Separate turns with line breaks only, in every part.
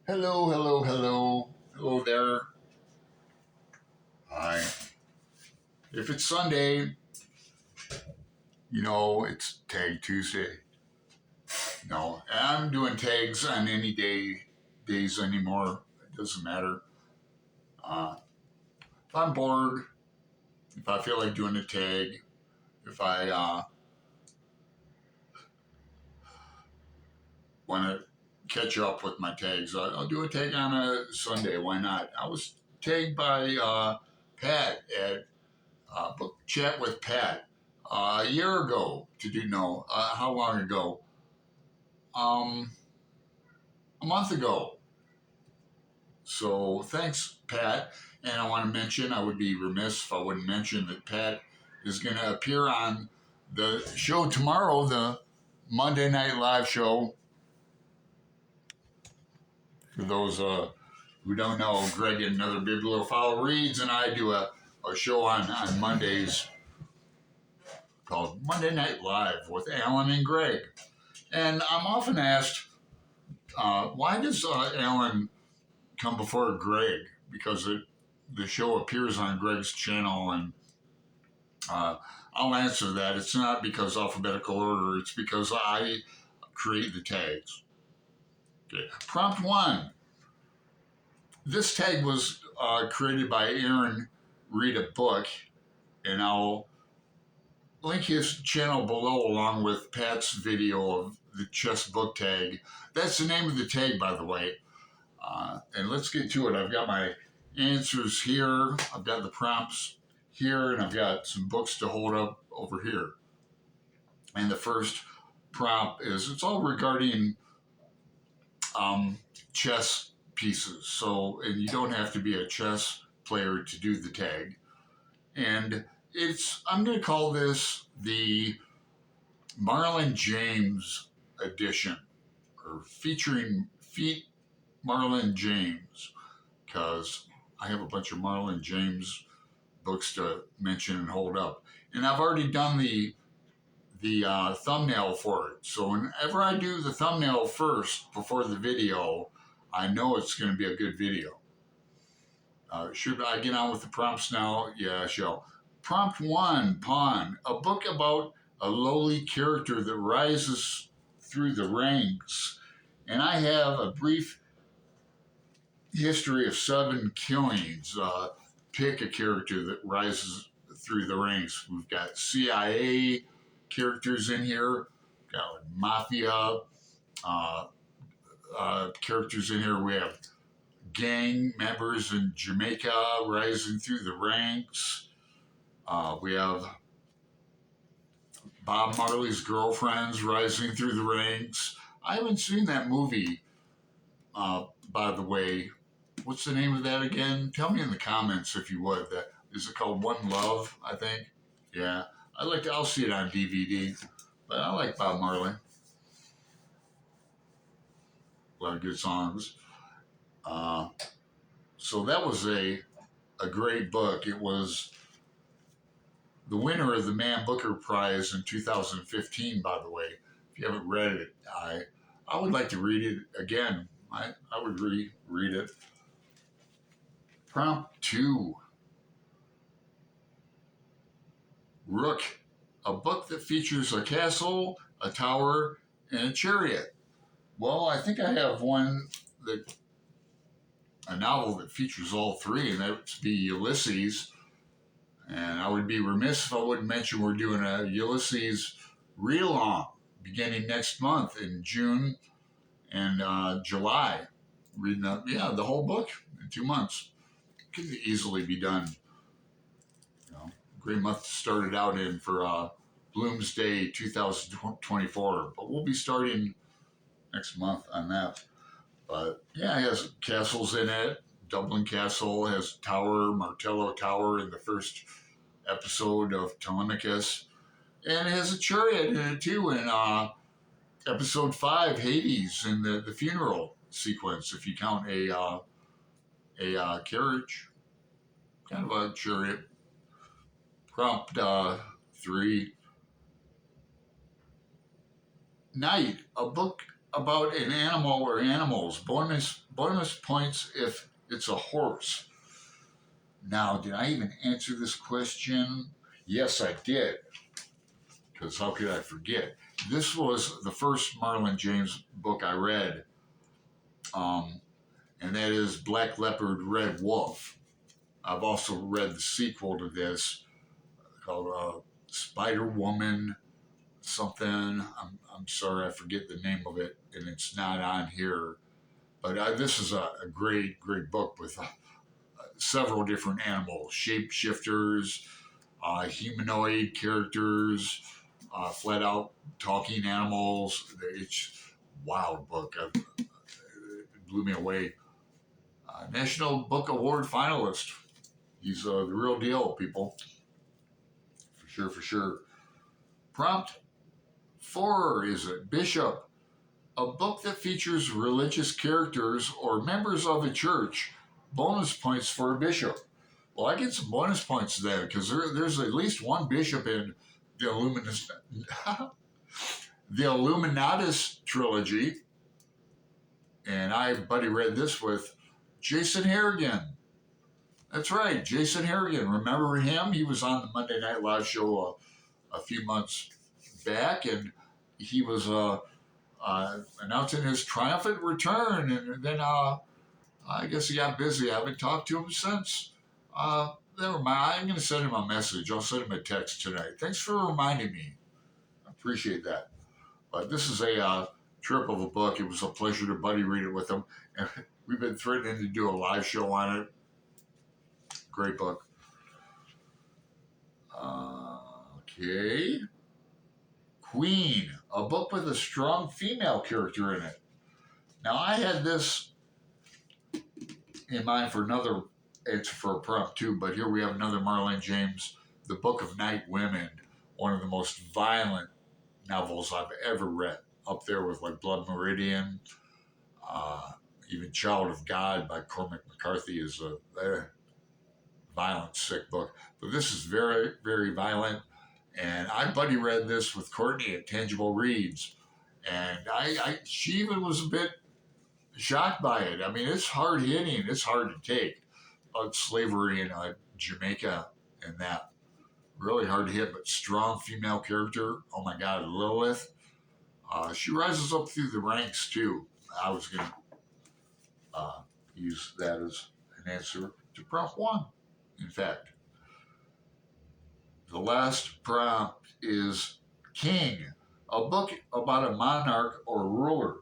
Hello, hello, hello. Hello there. Hi. If it's Sunday, it's Tag Tuesday. No, I'm doing tags on any days anymore. It doesn't matter. If I'm bored, if I feel like doing a tag, if I want to catch up with my tags, I'll do a tag on a Sunday. Why not? I was tagged by Pat at Book Chat with Pat a year ago. Did you know how long ago? Um, a month ago. So thanks, Pat. And I want to mention, I would be remiss if I wouldn't mention that Pat is going to appear on the show tomorrow, the Monday Night Live show. For those who don't know, Greg and another bibliophile reads, and I do a show on Mondays called Monday Night Live with Alan and Greg. And I'm often asked, why does Alan come before Greg? Because the show appears on Greg's channel, and uh, I'll answer that. It's not because alphabetical order, it's because I create the tags. Okay. Prompt one. This tag was created by Aaron Read a Book, and I'll link his channel below along with Pat's video of the chess book tag. That's the name of the tag, by the way. And let's get to it. I've got my answers here. I've got the prompts here, and I've got some books to hold up over here. And the first prompt is it's all regarding chess pieces. So, and you don't have to be a chess player to do the tag. And I'm going to call this the Marlon James edition, or featuring Marlon James, because I have a bunch of Marlon James books to mention and hold up. And I've already done the thumbnail for it. So whenever I do the thumbnail first before the video, I know it's going to be a good video. Should I get on with the prompts now? Yeah, I shall. Prompt one, Pawn, a book about a lowly character that rises through the ranks. And I have a brief history of 7 killings. Pick a character that rises through the ranks. We've got CIA characters in here, got mafia characters in here. We have gang members in Jamaica rising through the ranks. We have Bob Marley's girlfriends rising through the ranks. I haven't seen that movie, by the way. What's the name of that again? Tell me in the comments if you would. Is it called One Love, I think? Yeah. I'll see it on DVD. But I like Bob Marley. A lot of good songs. So that was a great book. It was the winner of the Man Booker Prize in 2015, by the way. If you haven't read it, I would like to read it again. I would reread it. Prompt 2. Rook, a book that features a castle, a tower, and a chariot. Well, I think I have a novel that features all three, and that would be Ulysses. And I would be remiss if I wouldn't mention we're doing a Ulysses read-along beginning next month in June and July. Reading the whole book in 2 months. Could easily be done. Great month to start it out in for Bloomsday 2024. But we'll be starting next month on that. But yeah, it has castles in it. Dublin Castle has Tower, Martello Tower in the first episode of Telemachus. And it has a chariot in it too in episode 5, Hades, in the funeral sequence, if you count a carriage, kind of a chariot. Prompt 3. Night, a book about an animal or animals. Bonus points if it's a horse. Now, did I even answer this question? Yes, I did. Because how could I forget? This was the first Marlon James book I read, um, and that is Black Leopard, Red Wolf. I've also read the sequel to this called Spider Woman something. I'm sorry, I forget the name of it, and it's not on here. But this is a great book with several different animals, shapeshifters, humanoid characters, flat out talking animals. It's a wild book. It blew me away. National Book Award finalist. He's the real deal, people. For sure, for sure. Prompt 4 is it Bishop, a book that features religious characters or members of a church. Bonus points for a bishop. Well, I get some bonus points there because there's at least one bishop in the the Illuminatus trilogy, and I buddy read this with Jason Harrigan. That's right, Jason Harrigan. Remember him? He was on the Monday Night Live show a few months back, and he was announcing his triumphant return, and then I guess he got busy. I haven't talked to him since. Never mind. I'm going to send him a message. I'll send him a text tonight. Thanks for reminding me. I appreciate that. But this is a trip of a book. It was a pleasure to buddy read it with him. And we've been threatening to do a live show on it. Great book. Okay. Queen, a book with a strong female character in it. Now, I had this in mind for another, it's for a prompt too, but here we have another Marlon James, The Book of Night Women, one of the most violent novels I've ever read, up there with like Blood Meridian, even Child of God by Cormac McCarthy is a violent, sick book. But this is very, very violent, and I buddy read this with Courtney at Tangible Reads, and she even was a bit shocked by it. I mean, it's hard hitting. It's hard to take. Slavery in Jamaica and that. Really hard to hit, but strong female character. Oh my God, Lilith. She rises up through the ranks too. I was going to use that as an answer to prompt 1. In fact, the last prompt is King, a book about a monarch or ruler.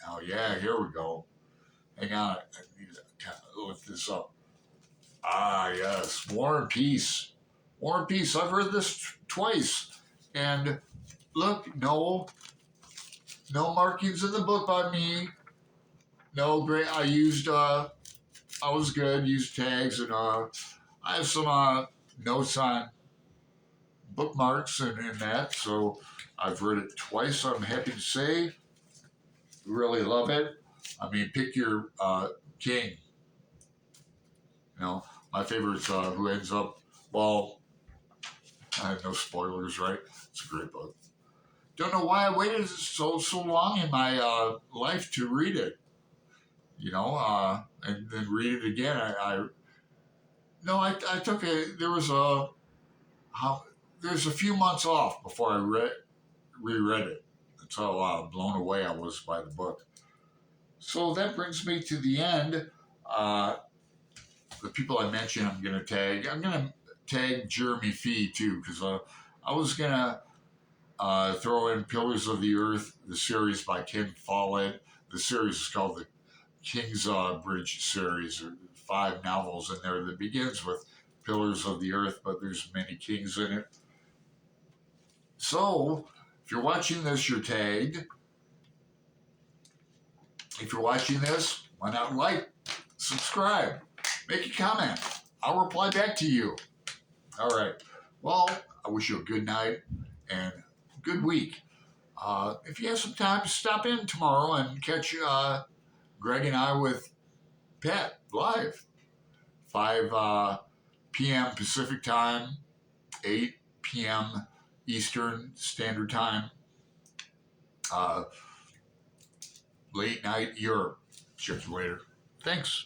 Oh yeah, here we go. Hang on, I need to kind of lift this up. Ah, yes, War and Peace. War and Peace. I've read this twice, and look, no markings in the book by me. No great. I used. I was good. Used tags, and I have some notes on bookmarks and that. So I've read it twice. I'm happy to say. Really love it. I mean, pick your king. You know, my favorite's who ends up, well, I have no spoilers, right? It's a great book. Don't know why I waited so long in my life to read it, you know, and then read it again. I took there's a few months off before I reread it. That's how blown away I was by the book. So that brings me to the end. The people I mentioned, I'm going to tag Jeremy Fee too, because I was going to throw in Pillars of the Earth, the series by Ken Follett. The series is called the King's Bridge series. There are 5 novels in there that begins with Pillars of the Earth, but there's many kings in it. So, if you're watching this, you're tagged. If you're watching this, why not like, subscribe, make a comment. I'll reply back to you. All right. Well, I wish you a good night and good week. If you have some time, stop in tomorrow and catch Greg and I with Pat live. 5 p.m. Pacific Time, 8 p.m. Eastern Standard Time. late night Europe. Ships later. Thanks.